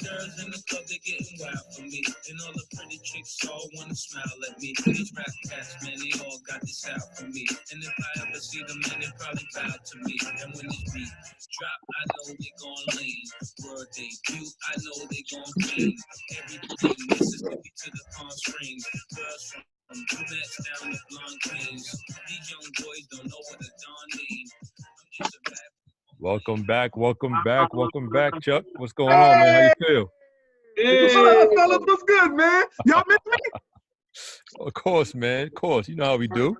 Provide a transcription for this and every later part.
girls in the club, they getting wild for me. And all the pretty chicks all wanna smile at me. These rap cats, man, they all got this out for me. And if I ever see them, man, they probably bow to me. And when this beat drop, I know they gon' lean. World debut, I know they gon' fiend. Everything, Mississippi to the Palm Springs. Girls from brunettes down to blonde queens. These young boys don't know what a dawn mean. I'm just a bad. Welcome back, Chuck. What's going on, man? How you feel? Hey, fellas, what's good, man? Y'all miss me? Of course, man. Of course. You know how we do.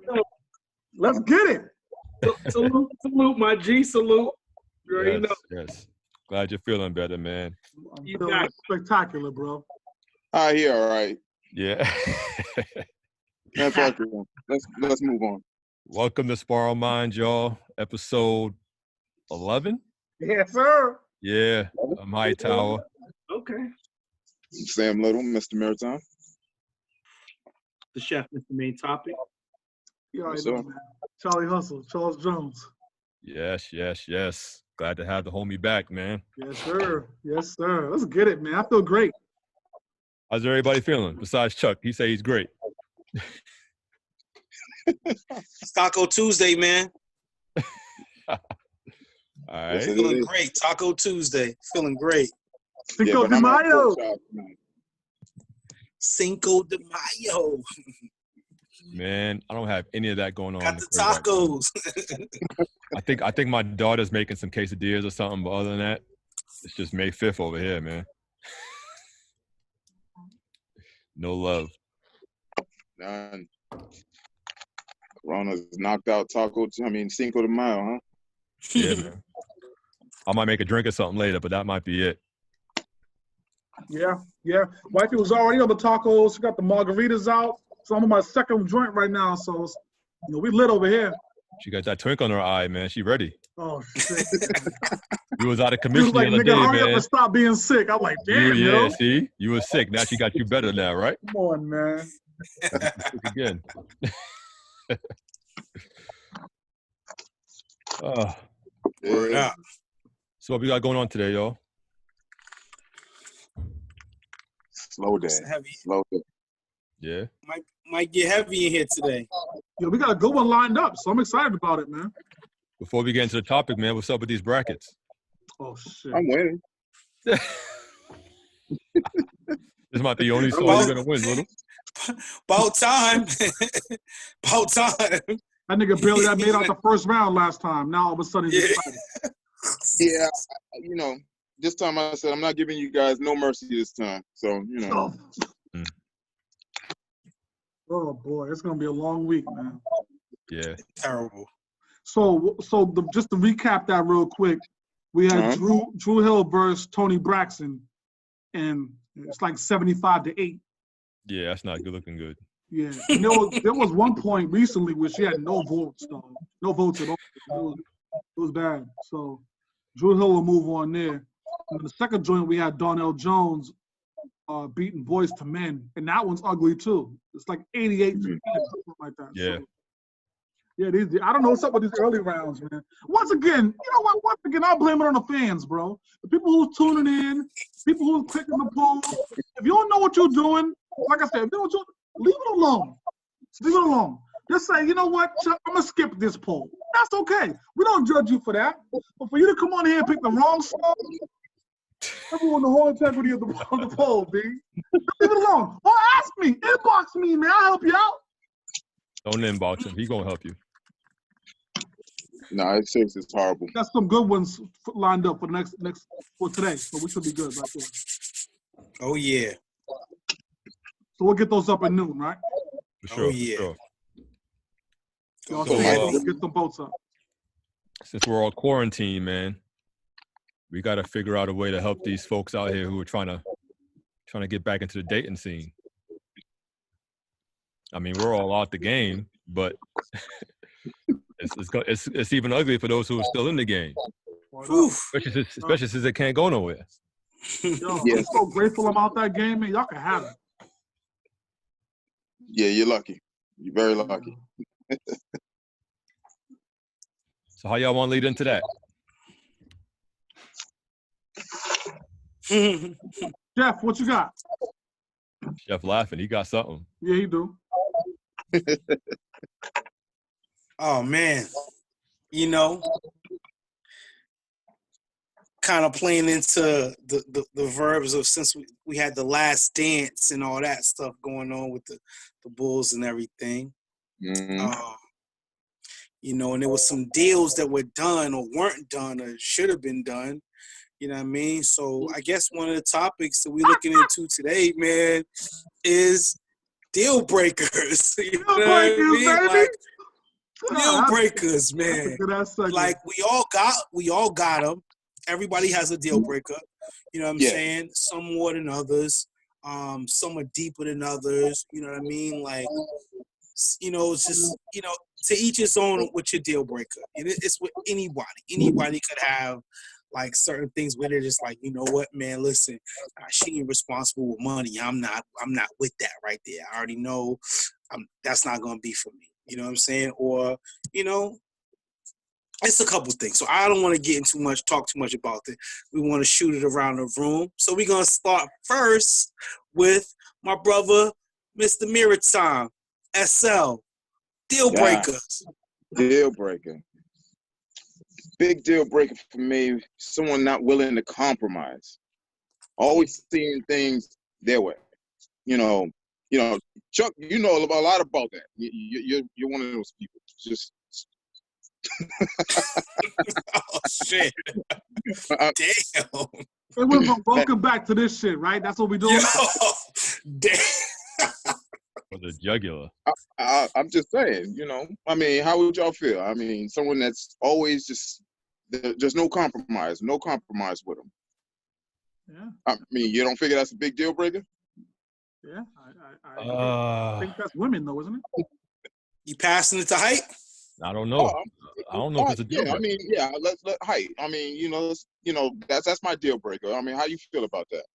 Let's get it. Salute, my G. Salute. Yes. Glad you're feeling better, man. I'm feeling spectacular, bro. I hear all right. Yeah. Let's move on. Welcome to Sparring Mind, y'all. Episode 11? Yes, sir. Yeah. I'm Hightower. Okay. Sam Little, Mr. Maritime. The chef, Mr. Main Topic. You already know, man. Charlie Hustle, Charles Jones. Yes. Glad to have the homie back, man. Yes, sir. Let's get it, man. I feel great. How's everybody feeling? Besides Chuck, he say he's great. It's Taco Tuesday, man. All right. Feeling great. Taco Tuesday. Feeling great. Cinco de Mayo. Cinco de Mayo. Man, I don't have any of that going on. Got the tacos. Right, I think my daughter's making some quesadillas or something, but other than that, it's just May 5th over here, man. No love. None. Corona's knocked out Cinco de Mayo, huh? Yeah, man. I might make a drink or something later, but that might be it. Yeah. Wifey was already on the tacos. She got the margaritas out. So I'm on my second joint right now. So, we lit over here. She got that twinkle in her eye, man. She ready. Oh, shit. You was out of She commission was like, the other nigga, day, hurry up man. and stop being sick. I'm like, damn, yo. See? You were sick. Now she got you better now, right? Come on, man. Sick again. Word up. So what we got going on today, y'all? Slow day. Yeah. Might get heavy in here today. Yo, we got a good one lined up, so I'm excited about it, man. Before we get into the topic, man, what's up with these brackets? Oh, shit. I'm winning. This might be the only song you're going to win, Little. About time. About time. That nigga barely got made out the first round last time. Now all of a sudden he's excited. Yeah, this time I said I'm not giving you guys no mercy this time. So, Oh, boy. It's going to be a long week, man. Yeah. Terrible. So just to recap that real quick, we had Drew Hill versus Tony Braxton, and it's like 75-8. Yeah, that's not good looking good. Yeah, and there was one point recently where she had no votes, though. No votes at all. It was bad. So Drew Hill will move on there. And the second joint, we had Darnell Jones beating Boys to Men, and that one's ugly too. It's like 88 something like that. Yeah. So, yeah, I don't know what's up with these early rounds, man. Once again, I'll blame it on the fans, bro. The people who's tuning in, people who's clicking the poll. If you don't know what you're doing, like I said, if you don't, leave it alone. Leave it alone. Just say, you know what, Chuck, I'm going to skip this poll. That's okay. We don't judge you for that. But for you to come on here and pick the wrong song, everyone, the whole integrity of the poll, B. Leave it alone. Or ask me. Inbox me, man. I'll help you out. Don't inbox him. He going to help you. No, it's horrible. Got some good ones lined up for next for today, so we should be good right there. Oh, yeah. So we'll get those up at noon, right? For sure. Oh, yeah. For sure. Y'all So, we'll get them boats up. Since we're all quarantined, man, we got to figure out a way to help these folks out here who are trying to get back into the dating scene. I mean, we're all out the game, but it's even ugly for those who are still in the game. Especially since they can't go nowhere. Yo, I'm so grateful I'm out that game, man. Y'all can have it. Yeah, you're lucky. You're very lucky. So how y'all want to lead into that? Jeff, what you got? Chef laughing. He got something. Yeah, he do. Oh man, you know, kind of playing into the verbs of since we had the last dance and all that stuff going on with the Bulls and everything. Mhm. You know, and there was some deals that were done or weren't done or should have been done. You know what I mean? So I guess one of the topics that we're looking into today, man, is deal breakers. You know what I mean? Baby. Like deal That's breakers, a man. good ass segment. Like we all got them. Everybody has a deal breaker. You know what I'm Yeah. saying? Some more than others. Some are deeper than others. You know what I mean? Like, you know, it's just, you know, to each his own with your deal breaker. And it's with anybody. Anybody could have like certain things where they're just like, you know what, man, listen, she ain't responsible with money. I'm not with that right there. I already know that's not gonna be for me. You know what I'm saying? Or, you know, it's a couple things. So I don't want to get into talk too much about it. We want to shoot it around the room. So we're gonna start first with my brother, Mr. Miratime, SL. Deal breakers. Deal breaker. Big deal breaker for me, someone not willing to compromise. Always seeing things their way. You know, Chuck, you know a lot about that. You're one of those people. Just Oh shit! Damn. It went from welcome back to this shit, right? That's what we doing. Yo, damn. For the jugular. I'm just saying, you know. I mean, how would y'all feel? I mean, someone that's always just there's no compromise with them. Yeah. I mean, you don't figure that's a big deal breaker? Yeah. I think that's women, though, isn't it? You passing it to height? I don't know. I don't know if it's a deal Yeah, breaker. I mean, yeah. Let height. I mean, you know, that's my deal breaker. I mean, how you feel about that?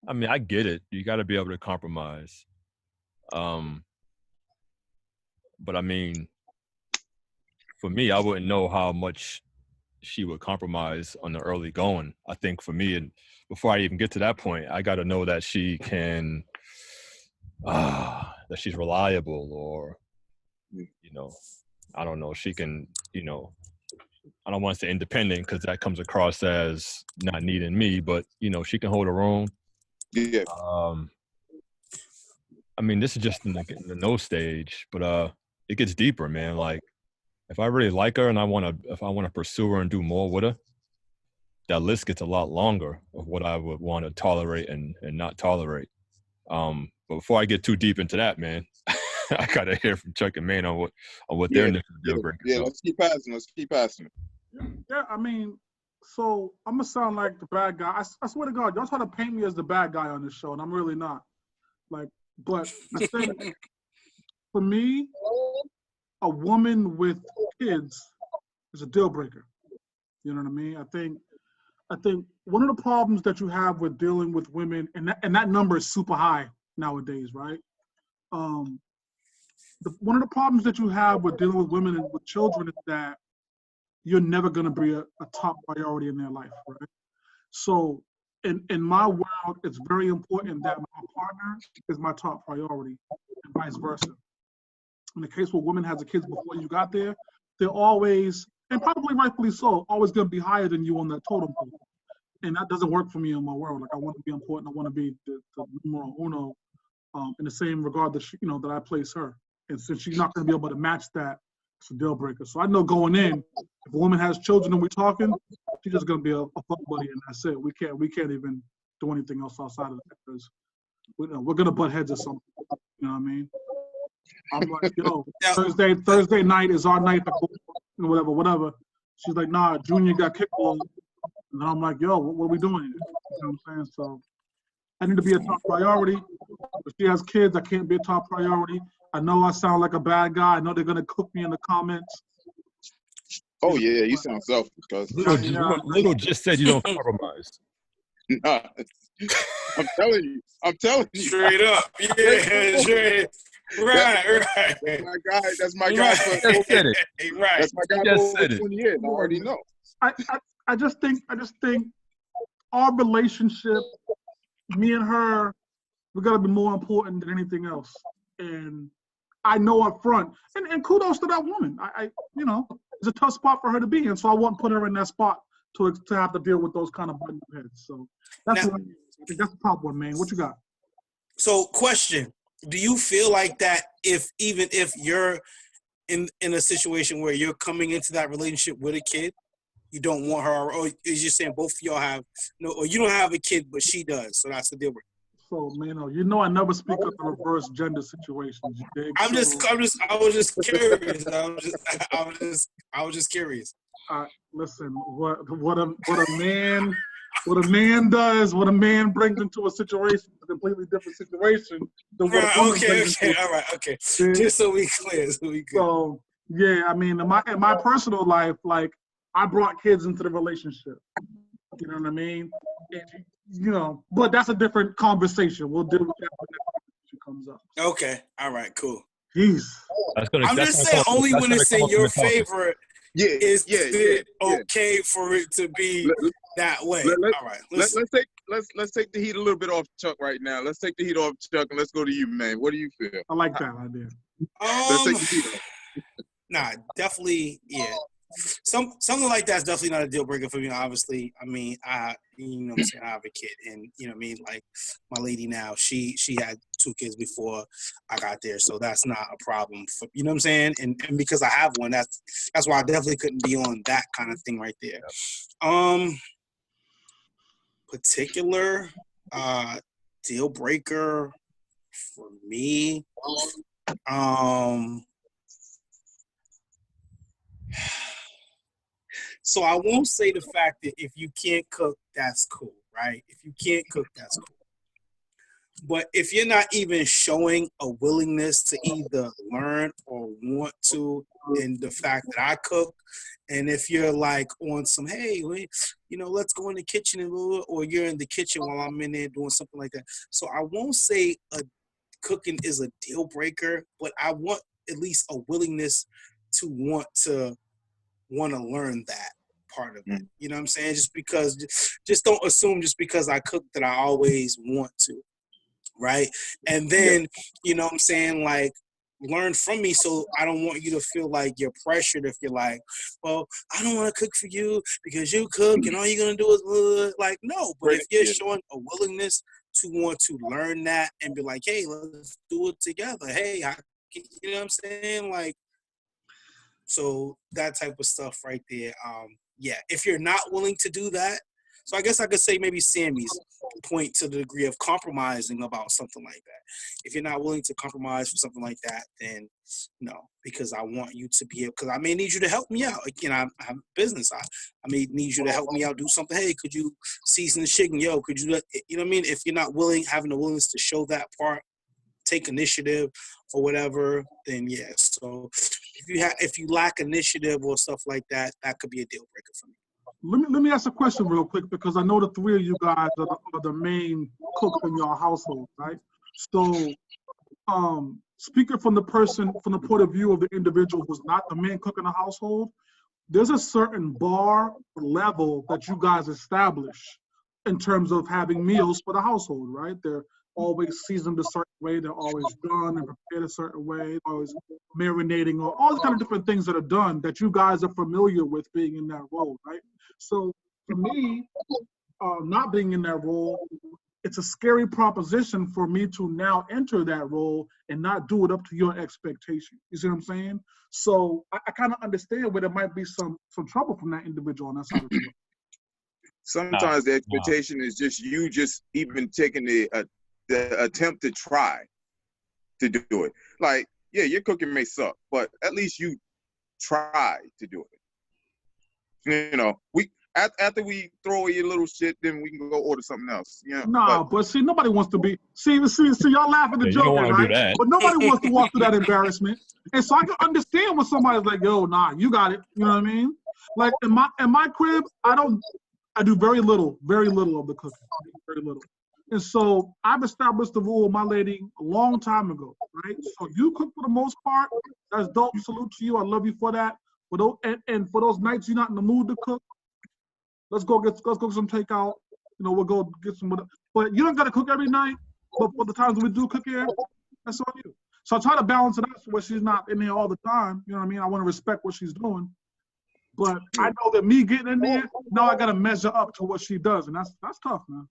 I mean, I get it. You got to be able to compromise. But I mean, for me, I wouldn't know how much she would compromise on the early going. I think for me, and before I even get to that point, I got to know that she can, that she's reliable, or, you know, I don't know, she can, you know, I don't want to say independent because that comes across as not needing me, but, you know, she can hold her own. Yeah. I mean, this is just in the no stage, but it gets deeper, man. Like, if I really like her and if I want to pursue her and do more with her, that list gets a lot longer of what I would want to tolerate and not tolerate. But before I get too deep into that, man, I gotta hear from Chuck and Maine on what their initial deal breakers Yeah, are. let's keep passing. Yeah, I mean, so I'm gonna sound like the bad guy. I swear to God, y'all try to paint me as the bad guy on this show, and I'm really not. Like, but I think for me, a woman with kids is a deal breaker. You know what I mean? I think one of the problems that you have with dealing with women, and that number is super high nowadays, right? One of the problems that you have with dealing with women and with children is that you're never going to be a top priority in their life, right? So in my world, it's very important that my partner is my top priority and vice versa. In the case where women has the kids before you got there, they're always, and probably rightfully so, always going to be higher than you on that totem pole. And that doesn't work for me in my world. Like, I want to be important. I want to be the numero uno in the same regard that that I place her. And since she's not going to be able to match that, it's a deal breaker. So I know going in, if a woman has children and we're talking, she's just going to be a fuck buddy, and that's it. We can't even do anything else outside of that because we're going to butt heads or something. You know what I mean? I'm like, yo, Thursday night is our night to go, whatever. She's like, nah, Junior got kickball. And I'm like, yo, what are we doing here? You know what I'm saying? So I need to be a top priority. If she has kids, I can't be a top priority. I know I sound like a bad guy. I know they're going to cook me in the comments. Oh, yeah, you sound selfish. Little just said you don't compromise. Nah. I'm telling you. Straight up. Yeah, straight. Right. That's my guy for Just said it. Right. That's my guy for over 20 years. I already know. I I just think our relationship, me and her, we gotta be more important than anything else. And I know up front, and kudos to that woman. You know, it's a tough spot for her to be in, so I won't put her in that spot to have to deal with those kind of button heads. So that's Now, what I think that's the top one, man. What you got? so question: do you feel like that even if you're in a situation where you're coming into that relationship with a kid, you don't want her, or is you saying both of y'all have no, or you don't have a kid but she does, so that's the deal breaker? So, man, you know I never speak of the reverse gender situations. You dig? I was just curious. I was just curious. Listen, what a man does, what a man brings into a situation, a completely different situation than what a woman brings into. All right, okay. Just so we clear, So yeah, I mean, in my personal life, like I brought kids into the relationship. You know what I mean? And, you know, but that's a different conversation. We'll deal with that when that conversation comes up. Okay, all right, cool. Jeez. I'm just saying, only when it's in your favor is it okay for it to be that way. All right, let's take the heat a little bit off Chuck right now. Let's take the heat off Chuck and let's go to you, man. What do you feel? I like that idea. Let's take the heat off. Nah, definitely, yeah. Something like that's definitely not a deal breaker for me. Obviously, I mean, you know what I'm saying, I have a kid, and you know what I mean, like my lady now, she had 2 kids before I got there, so that's not a problem for, you know what I'm saying, and because I have one, that's why I definitely couldn't be on that kind of thing right there. Particular deal breaker for me, so I won't say the fact that if you can't cook, that's cool, right? If you can't cook, that's cool. But if you're not even showing a willingness to either learn or want to, in the fact that I cook, and if you're like on some, hey, you know, let's go in the kitchen, or you're in the kitchen while I'm in there doing something like that. So I won't say cooking is a deal breaker, but I want at least a willingness to want to learn that part of it. You know what I'm saying? Just don't assume just because I cook that I always want to, right? And then, you know what I'm saying, like, learn from me, so I don't want you to feel like you're pressured if you're like, well, I don't want to cook for you because you cook and all you're going to do is like, no. But if you're showing a willingness to want to learn that and be like, hey, let's do it together. Hey, you know what I'm saying? Like, so that type of stuff right there. Yeah, if you're not willing to do that, so I guess I could say maybe Sammy's point to the degree of compromising about something like that. If you're not willing to compromise for something like that, then no, because I want you to be able, because I may need you to help me out. Again, I have business. I may need you to help me out, do something. Hey, could you season the chicken? Yo, could you, you know what I mean? If you're not having the willingness to show that part, take initiative or whatever, then yes. So if you lack initiative or stuff like that, that could be a deal breaker for me. Let me ask a question real quick, because I know the 3 of you guys are the main cooks in your household, right? So, speaking from the point of view of the individual who's not the main cook in the household, there's a certain bar or level that you guys establish in terms of having meals for the household, right? They're always seasoned a certain way, they're always done and prepared a certain way, always marinating, or all the kind of different things that are done that you guys are familiar with being in that role, right? So for me, not being in that role, it's a scary proposition for me to now enter that role and not do it up to your expectation. You see what I'm saying? So I kind of understand where there might be some trouble from that individual on that side of the world. Sometimes the expectation is just you just even taking the attempt to try to do it. Like, yeah, your cooking may suck, but at least you try to do it. You know, after we throw away your little shit, then we can go order something else. Yeah. Nah, but see, nobody wants to be see y'all laugh at the joke, right? But nobody wants to walk through that embarrassment. And so I can understand when somebody's like, yo, nah, you got it. You know what I mean? Like in my crib, I do very little of the cooking. Very little. And so I've established the rule with my lady a long time ago, right? So you cook for the most part. That's dope. Salute to you. I love you for that. And for those nights you're not in the mood to cook, let's go get some takeout. You know, we'll go get some. But you don't got to cook every night. But for the times we do cook here, that's on you. So I try to balance it out so where she's not in there all the time. You know what I mean? I want to respect what she's doing. But I know that me getting in there, now I got to measure up to what she does, and that's tough, man.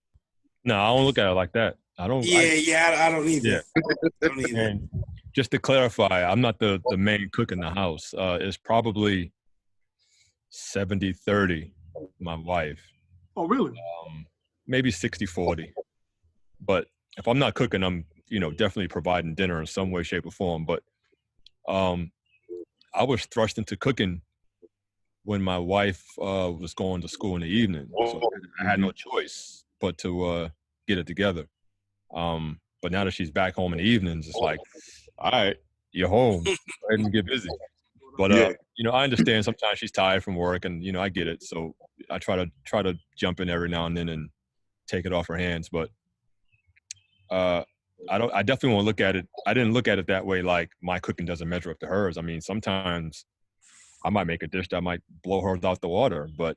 No, I don't look at it like that. I don't. I don't either. Yeah. I don't either. And just to clarify, I'm not the main cook in the house. It's probably 70-30, my wife. Oh, really? Maybe 60-40. But if I'm not cooking, I'm, definitely providing dinner in some way, shape, or form. But I was thrust into cooking when my wife was going to school in the evening. So I had no choice but to get it together. But now that she's back home in the evenings, it's like, all right, you're home. Go ahead and get busy. But I understand sometimes she's tired from work, and I get it. So I try to jump in every now and then and take it off her hands. But I definitely want to look at it. I didn't look at it that way. Like my cooking doesn't measure up to hers. I mean, sometimes I might make a dish that might blow hers out the water, but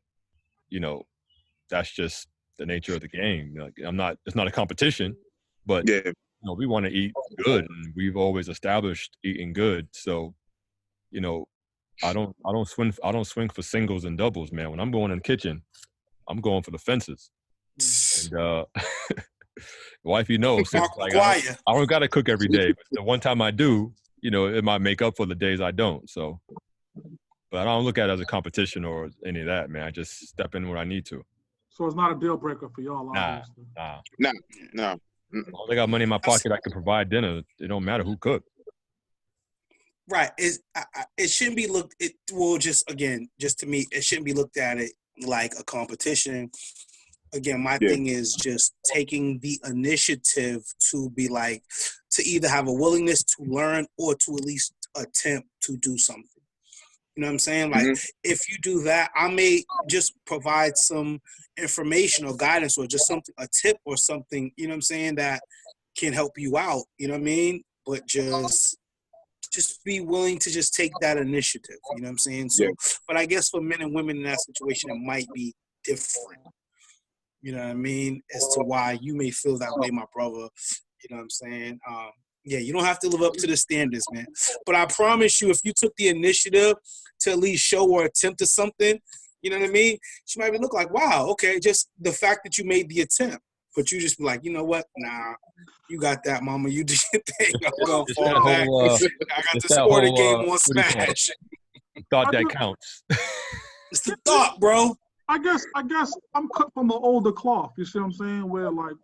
that's just the nature of the game. Like, it's not a competition, but we want to eat good, and we've always established eating good. So, I don't swing for singles and doubles, man. When I'm going in the kitchen, I'm going for the fences. And wifey knows. So like, I don't got to cook every day, but the one time I do, it might make up for the days I don't. So, but I don't look at it as a competition or any of that, man. I just step in where I need to. So it's not a deal breaker for y'all. Nah. No. As I got money in my pocket, I can provide dinner. It don't matter who cooked. Right. It shouldn't be looked. Just to me, it shouldn't be looked at it like a competition. Again, my thing is just taking the initiative to be like, to either have a willingness to learn or to at least attempt to do something. You know what I'm saying? Like, if you do that, I may just provide some information or guidance or just something, a tip or something, you know what I'm saying, that can help you out, you know what I mean? But just be willing to just take that initiative, you know what I'm saying? So, but I guess for men and women in that situation, it might be different. You know what I mean? As to why you may feel that way, my brother. You know what I'm saying? You don't have to live up to the standards, man. But I promise you, if you took the initiative to at least show or attempt to something, you know what I mean? She might look like, wow, okay, just the fact that you made the attempt. But you just be like, you know what? Nah, you got that, mama. You did your thing. I'm going to fall back. I got the sporting game on Smash. Thought that counts. It's the thought, bro. I guess I'm cut from an older cloth. You see what I'm saying? Where like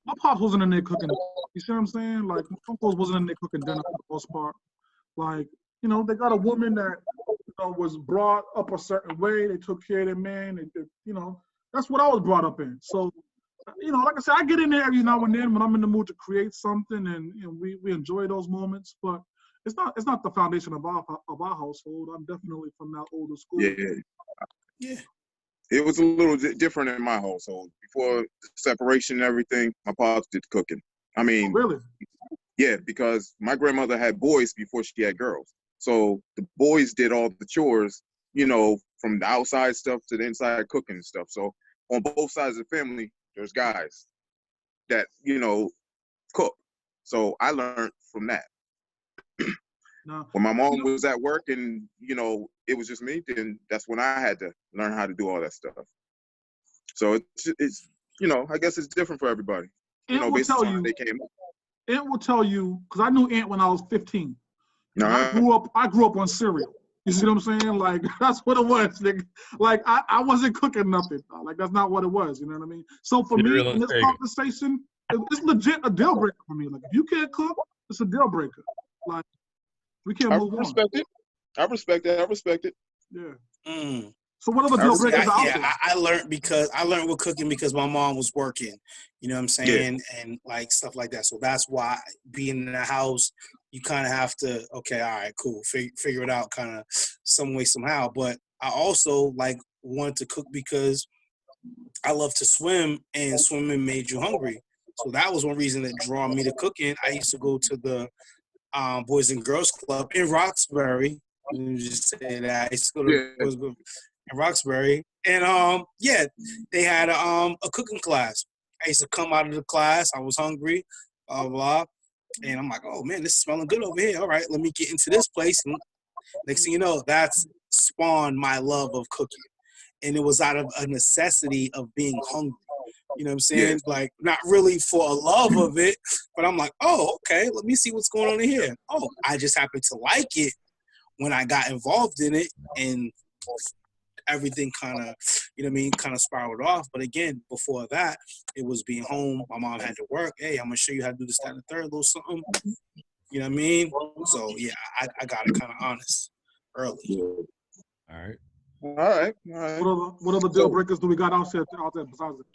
my pops wasn't in there cooking. You see what I'm saying? Like my uncles wasn't in there cooking dinner for the most part. Like they got a woman that was brought up a certain way. They took care of their man. That's what I was brought up in. So like I said, I get in there every now and then when I'm in the mood to create something, and we enjoy those moments. But it's not the foundation of our household. I'm definitely from that older school. Yeah. It was a little different in my household. Before the separation and everything, my pops did the cooking. I mean, really? Yeah, because my grandmother had boys before she had girls. So the boys did all the chores, from the outside stuff to the inside cooking and stuff. So on both sides of the family, there's guys that, cook. So I learned from that. When my mom was at work and, it was just me, then that's when I had to learn how to do all that stuff. So it's I guess it's different for everybody. Based on how they came up. Aunt will tell you, because I knew Aunt when I was 15. I grew up on cereal. You see what I'm saying? Like, that's what it was. Like, I wasn't cooking nothing. Like, that's not what it was. You know what I mean? So for me, in this conversation, it's legit a deal breaker for me. Like, if you can't cook, it's a deal breaker. Like, we can't move on. I respect it. Yeah. So what other deal breakers out there? I learned with cooking because my mom was working, you know what I'm saying? Yeah. And like stuff like that. So that's why being in the house, you kind of have to, okay, all right, cool. Figure it out kind of some way, somehow. But I also wanted to cook because I love to swim, and swimming made you hungry. So that was one reason that drew me to cooking. I used to go to the Boys and Girls Club in Roxbury. Let me just say that. I used to go to Boys and Girls. in Roxbury, and yeah, they had a cooking class. I used to come out of the class. I was hungry, blah blah, and I'm like, oh man, this is smelling good over here. All right, let me get into this place. And next thing you know, that's spawned my love of cooking, and it was out of a necessity of being hungry. You know what I'm saying? Yeah. Like, not really for a love of it, but I'm like, oh, okay, let me see what's going on in here. Oh, I just happened to like it when I got involved in it, and everything kind of, you know what I mean, kind of spiraled off. But again, before that, it was being home. My mom had to work. Hey, I'm going to show you how to do this, that, and the third, little something. You know what I mean? So, yeah, I got it kind of honest early. All right. All right. What other deal breakers do we got out there besides that?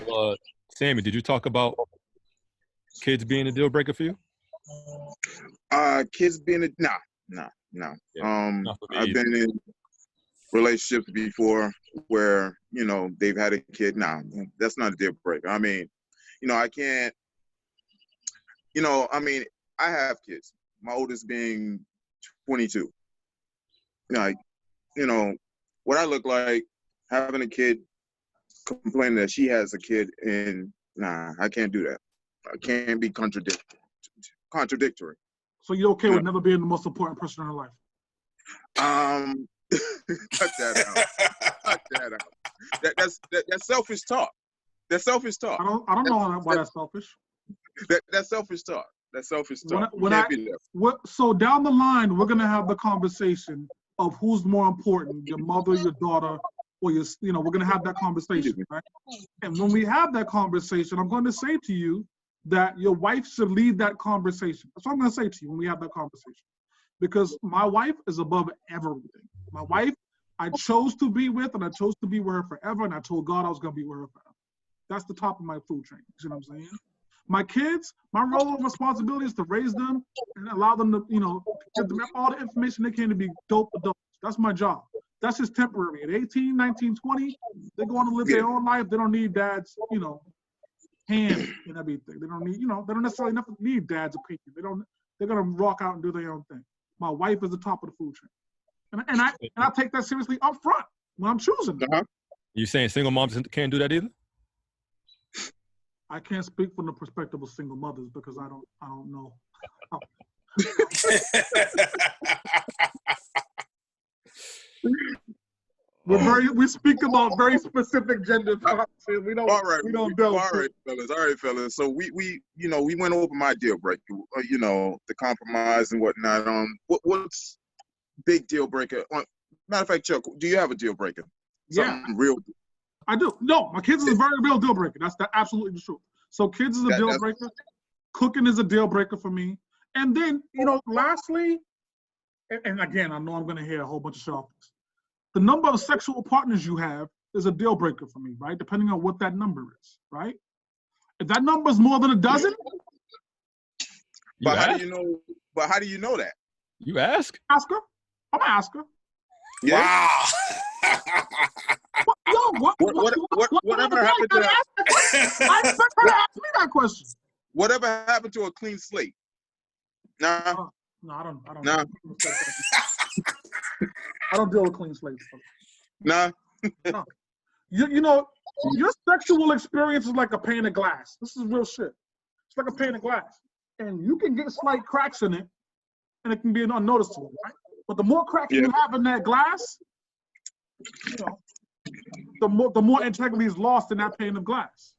Well, Sammy, did you talk about kids being a deal breaker for you? Kids being no. Yeah, not for me I've either. been in relationships before where, you know, they've had a kid. Nah, that's not a deal breaker. I mean, you know, I can't, you know, I mean, I have kids, my oldest being 22. Like, you know, what I look like having a kid, complaining that she has a kid, and nah, I can't do that. I can't be contradictory. So you're okay with never being the most important person in her life? Cut that out. Cut that out. That's selfish talk. That's selfish talk. I don't know why that's selfish. That's selfish talk. That's selfish talk. So down the line, we're gonna have the conversation of who's more important, your mother, your daughter, or your, you know, we're gonna have that conversation, right? And when we have that conversation, I'm going to say to you that your wife should lead that conversation. That's what I'm gonna say to you when we have that conversation. Because my wife is above everything. My wife, I chose to be with, and I chose to be with her forever, and I told God I was gonna be with her forever. That's the top of my food chain. You see what I'm saying? My kids, my role and responsibility is to raise them and allow them to, you know, give them all the information they can to be dope adults. That's my job. That's just temporary. At 18, 19, 20, they go on to live their own life. They don't need dad's, you know, hand and everything. They don't need, you know, they don't necessarily need dad's opinion. They're gonna rock out and do their own thing. My wife is the top of the food chain. And I take that seriously up front when I'm choosing them. You saying single moms can't do that either? I can't speak from the perspective of single mothers because I don't know. We speak about very specific gender topics. We don't. All right, we don't delve. All right, fellas. So we you know, we went over my deal breaker. You know, the compromise and whatnot. What's big deal breaker? Matter of fact, Chuck, do you have a deal breaker? Something real. I do. No, my kids is a very real deal breaker. That's absolutely the truth. So kids is a deal breaker. Cooking is a deal breaker for me. And then, you know, lastly, and again, I know I'm going to hear a whole bunch of sharpness. The number of sexual partners you have is a deal breaker for me, right? Depending on what that number is, right? If that number is more than a dozen. But how do you know? But how do you know that? You ask? Ask her. I'm gonna ask her. Yeah. Wow. Whatever happened to that? I expect her to ask me that question. Whatever happened to a clean slate? Nah. No, I don't. Nah. I don't deal with clean slates. Nah. No. You know, your sexual experience is like a pane of glass. This is real shit. It's like a pane of glass. And you can get slight cracks in it, and it can be unnoticeable, right? But the more cracks you have in that glass, you know, the more integrity is lost in that pane of glass.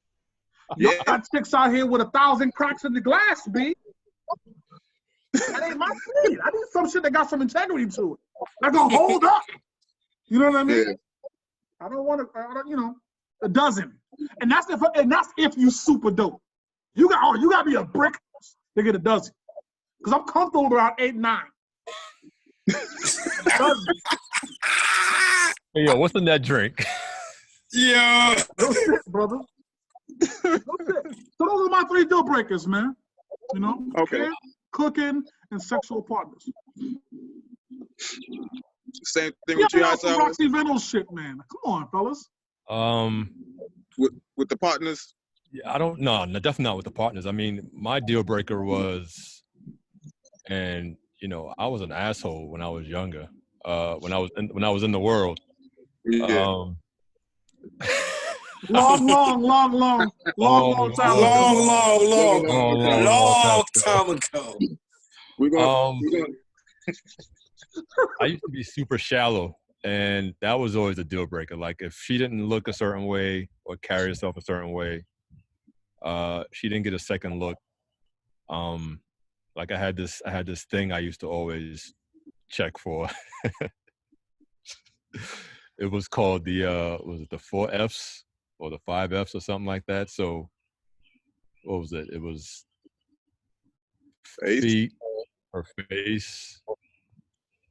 You got chicks out here with 1,000 cracks in the glass, B. That ain't my shit. I need some shit that got some integrity to it. That's gonna hold up. You know what I mean? Yeah. I don't want to, you know, a dozen. And that's if you super dope. You gotta be a brick to get a dozen. Because I'm comfortable around 8, 9. Hey, yo, what's in that drink? Yeah. No shit, brother. No shit. So those are my 3 deal breakers, man. You know? Okay. Kids, cooking, and sexual partners. Same thing with you guys. Roxy Reynolds shit, man. Come on, fellas. With the partners. Yeah, I don't know. No, definitely not with the partners. I mean, my deal breaker was, and you know, I was an asshole when I was younger. When I was in the world, Yeah. Long time ago. Long time ago. We're gonna I used to be super shallow, and that was always a deal breaker. Like if she didn't look a certain way or carry herself a certain way, she didn't get a second look. Like I had this thing I used to always check for. It was called the was it the 4 Fs or the 5 Fs or something like that. So what was it? It was face. feet, her face,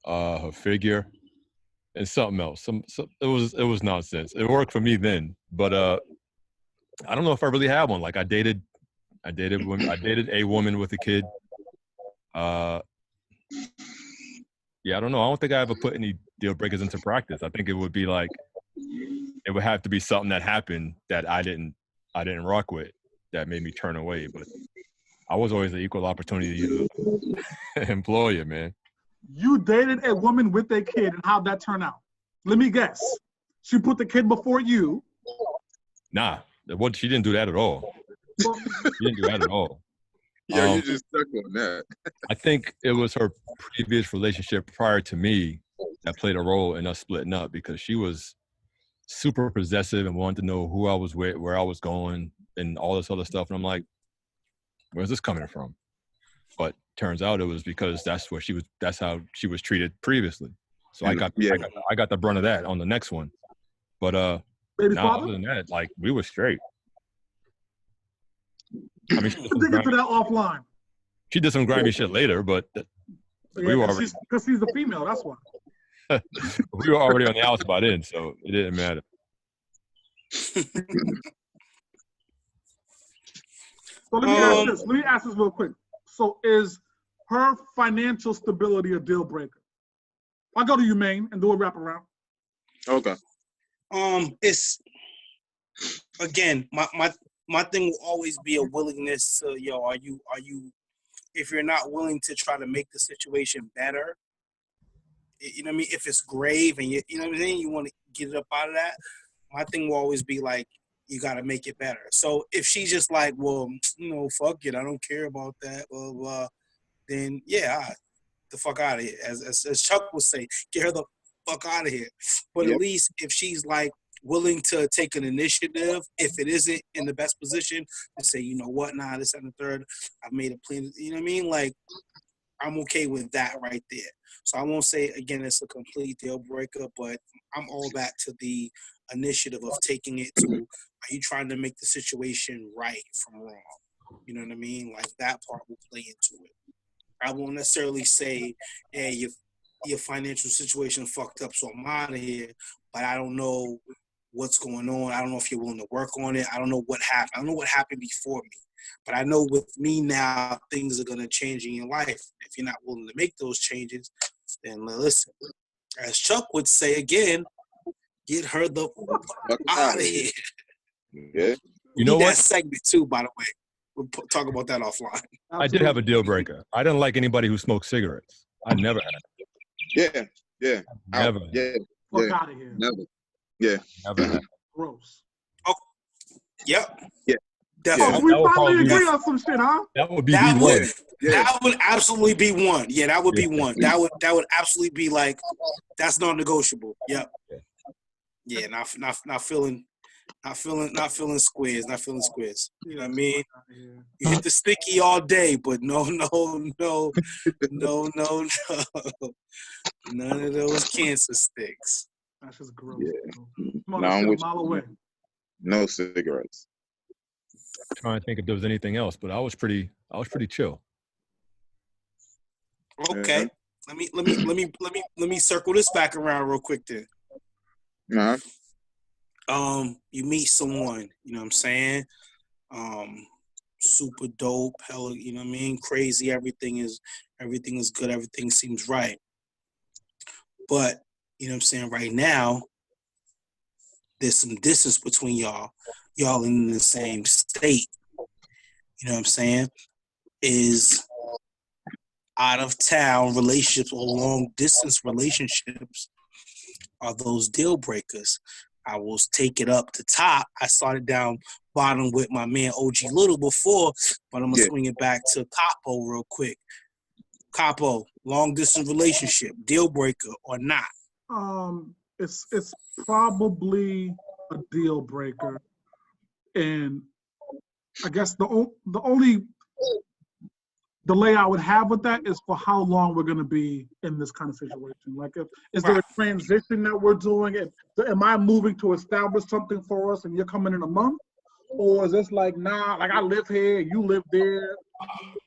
her figure, and something else. It was nonsense. It worked for me then, but I don't know if I really had one. Like I dated women. I dated a woman with a kid. Yeah, I don't know. I don't think I ever put any deal breakers into practice. I think it would be like it would have to be something that happened that I didn't rock with that made me turn away. But I was always an equal opportunity employer, man. You dated a woman with a kid, and how'd that turn out? Let me guess. She put the kid before you. Nah, she didn't do that at all. She didn't do that at all. Yeah, you just stuck on that. I think it was her previous relationship prior to me that played a role in us splitting up because she was super possessive and wanted to know who I was with, where I was going, and all this other stuff. And I'm like, where's this coming from? But turns out it was because that's how she was treated previously. So I got the brunt of that on the next one. But other than that, like we were straight. I mean, We'll dig into that offline. She did some grimy shit later, but we were already because she's a female. That's why. We were already on the outs by then, so it didn't matter. So let me ask this real quick. So is her financial stability a deal breaker? I'll go to you, Maine, and do a wrap around. Okay. It's again, my thing will always be a willingness to, are you if you're not willing to try to make the situation better, you know what I mean? If it's grave and you know what I mean, you want to get it up out of that, my thing will always be like, you got to make it better. So if she's just like, well, fuck it, I don't care about that, blah, blah, then the fuck out of here. As Chuck would say, get her the fuck out of here. But at least if she's like willing to take an initiative, if it isn't in the best position, to say, you know what, nah, this and the third, I've made a plan, you know what I mean? Like, I'm okay with that right there. So I won't say, again, it's a complete deal breaker, but I'm all back to the initiative of taking it to, are you trying to make the situation right from wrong? You know what I mean? Like, that part will play into it. I won't necessarily say, hey, your financial situation fucked up, so I'm out of here, but I don't know what's going on. I don't know if you're willing to work on it. I don't know what happened. I don't know what happened before me. But I know with me now, things are going to change in your life. If you're not willing to make those changes, then listen. As Chuck would say again, get her the fuck out of here. Yeah. You know what? That segment too, by the way. We'll talk about that offline. I did have a deal breaker. I didn't like anybody who smoked cigarettes. I never had. Yeah. Never. Fuck out of here. Never. Yeah. Never had. Gross. Oh, yep. Yeah. Definitely. Oh, we finally agree on some shit, huh? That would be the one. That would absolutely be one. Yeah, that would be one. That would absolutely be like, that's non-negotiable. Yep. Yeah, not feeling squares. Not feeling squares. You know what I mean? You hit the sticky all day, but no. None of those cancer sticks. That's just gross. Yeah. Come on, I'm a mile away. No cigarettes. I'm trying to think if there was anything else, but I was pretty chill. Okay. Let me circle this back around real quick then. You meet someone, you know what I'm saying? Super dope, hella, you know what I mean? Crazy, everything is good, everything seems right. But, you know what I'm saying, right now, there's some distance between y'all. Y'all in the same state. You know what I'm saying? Is out of town relationships or long distance relationships are those deal breakers. I will take it up the top. I started down bottom with my man OG Little before, but I'm gonna swing it back to Capo real quick. Capo, long distance relationship, deal breaker or not? It's probably a deal breaker, and I guess the only delay I would have with that is for how long we're going to be in this kind of situation. Like, is there a transition that we're doing? Am I moving to establish something for us and you're coming in a month? Or is this like, nah, like I live here, you live there?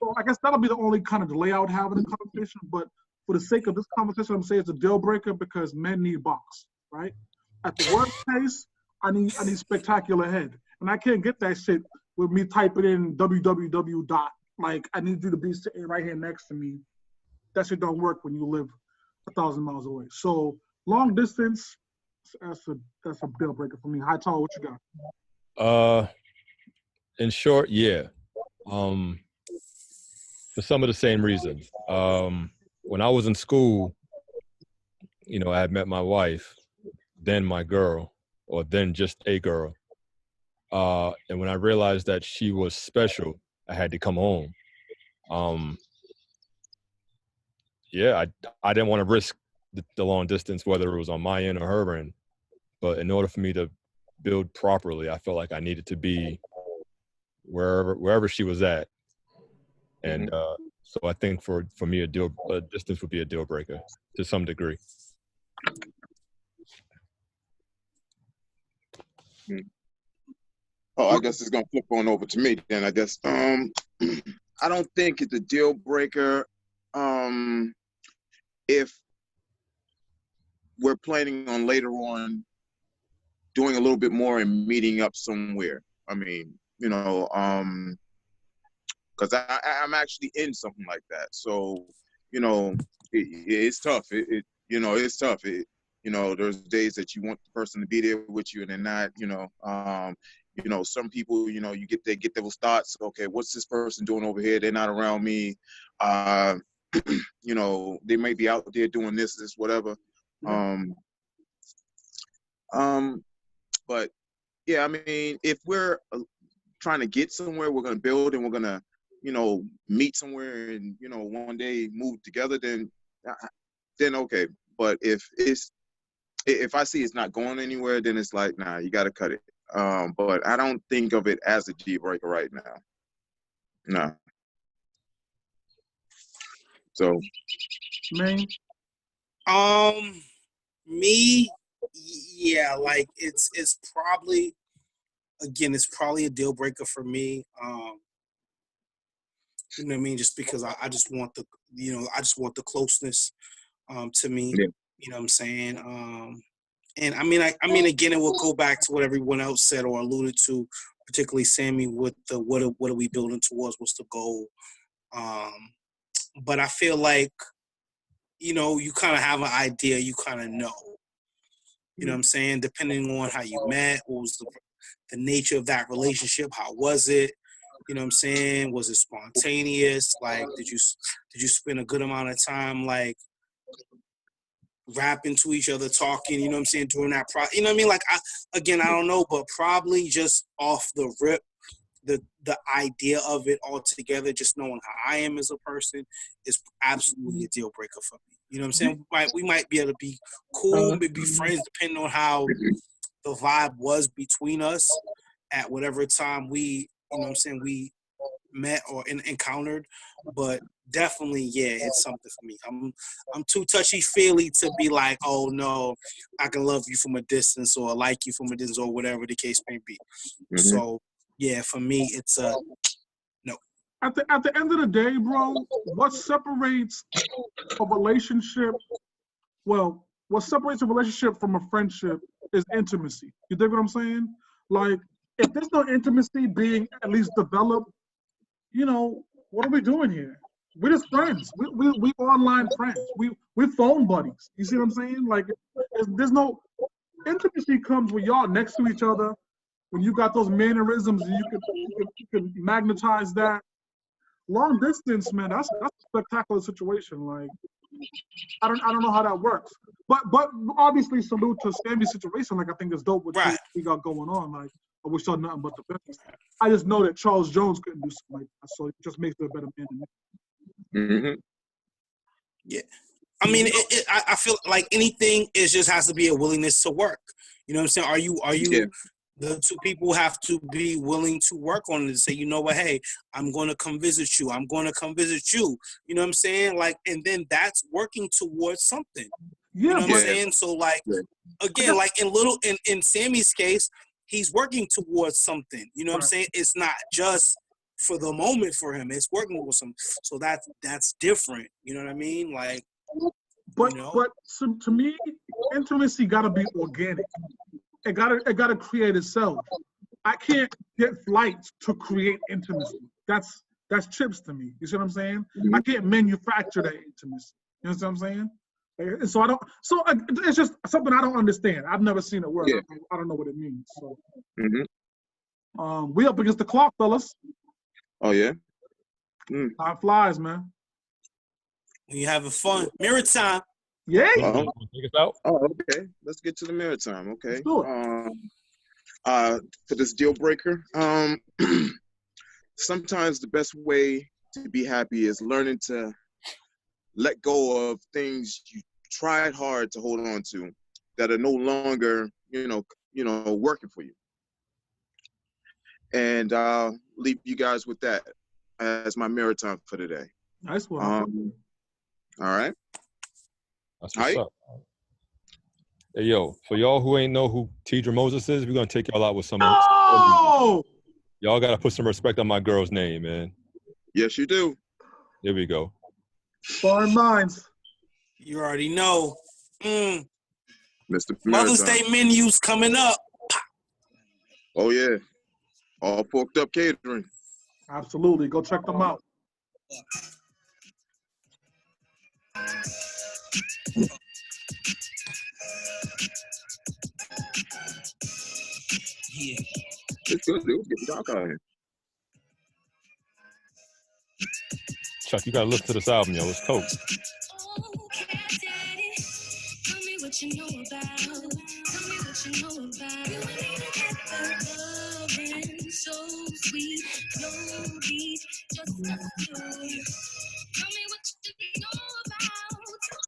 So I guess that'll be the only kind of delay I would have in the conversation. But for the sake of this conversation, I'm saying it's a deal breaker because men need box, right? At the worst case, I need spectacular head. And I can't get that shit with me typing in www. Like, I need you to be sitting right here next to me. That shit don't work when you live 1,000 miles away. So long distance, that's a deal breaker for me. High tall, what you got? In short, yeah. For some of the same reasons. When I was in school, I had met my wife, then my girl, or then just a girl. And when I realized that she was special, I had to come home. I didn't want to risk the long distance, whether it was on my end or her end. But in order for me to build properly, I felt like I needed to be wherever she was at. And so I think for me, a distance would be a deal breaker to some degree. Oh, I guess it's gonna flip on over to me then. I guess I don't think it's a deal breaker if we're planning on later on doing a little bit more and meeting up somewhere. I mean, because I'm actually in something like that. So, it's tough. It's tough. There's days that you want the person to be there with you and they're not. Some people, you get those thoughts. Okay, what's this person doing over here? They're not around me. They may be out there doing this, whatever. But yeah, I mean, if we're trying to get somewhere, we're gonna build and we're gonna, meet somewhere and one day move together, then okay. But if I see it's not going anywhere, then it's like, nah, you gotta cut it. But I don't think of it as a deal breaker right now. No. So, Man. Me, yeah, like it's probably, again, it's probably a deal breaker for me. You know what I mean? Just because I just want the, I just want the closeness to me. yeah. You know what I'm saying? And I mean, again, it will go back to what everyone else said or alluded to, particularly Sammy, with the what are we building towards? What's the goal? But I feel like, you kind of have an idea. You kind of know. You know what I'm saying? Depending on how you met, what was the nature of that relationship? How was it? You know what I'm saying? Was it spontaneous? Like, did you spend a good amount of time, like, rapping to each other, talking, you know what I'm saying, during that you know what I mean? Like, I don't know, but probably just off the rip, the idea of it altogether, just knowing how I am as a person is absolutely a deal breaker for me. You know what I'm saying? We might be able to be cool, maybe friends, depending on how the vibe was between us at whatever time we, we met or encountered. But definitely, yeah, it's something for me. I'm too touchy-feely to be like, oh no, I can love you from a distance or like you from a distance or whatever the case may be. So yeah, for me, it's a no. At the end of the day, bro, what separates a relationship? Well, what separates a relationship from a friendship is intimacy. You dig what I'm saying? Like, if there's no intimacy being at least developed, what are we doing here? We're just friends. We online friends. We're phone buddies. You see what I'm saying? Like, there's no intimacy comes when y'all next to each other, when you got those mannerisms and you can magnetize that. Long distance, man, that's a spectacular situation. Like, I don't know how that works. But obviously salute to Sammy's situation. Like I think it's dope what Right. he got going on. Like I wish I nothing but the best. I just know that Charles Jones couldn't do something like that, so it just makes him a better man than me. Mm-hmm. Yeah. I mean, I feel like anything just has to be a willingness to work. You know what I'm saying? Are you Yeah. the two people have to be willing to work on it and say, you know what, hey, I'm going to come visit you. I'm going to come visit you. You know what I'm saying? Like, and then that's working towards something. Yeah, You know what but- I'm saying? So like, Yeah. again, like in Sammy's case, he's working towards something. You know what I'm saying? It's not just for the moment for him. It's working with something. So that's different. You know what I mean? Like, But you know? but to me, intimacy gotta be organic. It gotta create itself. I can't get flights to create intimacy. That's chips to me. You see what I'm saying? Mhm. I can't manufacture that intimacy. You know what I'm saying? And so I don't. So it's just something I don't understand. I've never seen it work. Yeah. I don't know what it means. So Mm-hmm. we up against the clock, fellas. Oh yeah. Time flies, man. When you're having fun. Mirror time. Yeah. Oh, Take us out. oh, okay. Let's get to the mirror time. Okay. Let's do it. For this deal breaker, sometimes the best way to be happy is learning to let go of things you tried hard to hold on to that are no longer, working for you. And I'll leave you guys with that as my mirror time for today. Nice one. All right. That's what's Aight. up. Hey, yo, for y'all who ain't know who Tidra Moses is, we're going to take y'all out with some. Oh! Y'all got to put some respect on my girl's name, man. Yes, you do. Here we go. Foreign minds. You already know. Mr. Mother's Maritime. Day menus coming up. Oh, yeah. All porked up catering. Absolutely. Go check them out. Yeah. It's good. It was getting dark out here. Chuck, you got to listen to this album, yo. It's dope. Oh, cat daddy, tell me what you know about. Tell me what you know about. You ain't got the loving, so sweet, no beat, just a few. Tell me what you know about.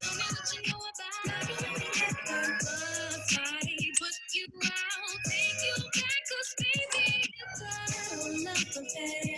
Tell me what you know about. You ain't got the buzz body, put you out, take you back, 'cause baby, it's a love affair.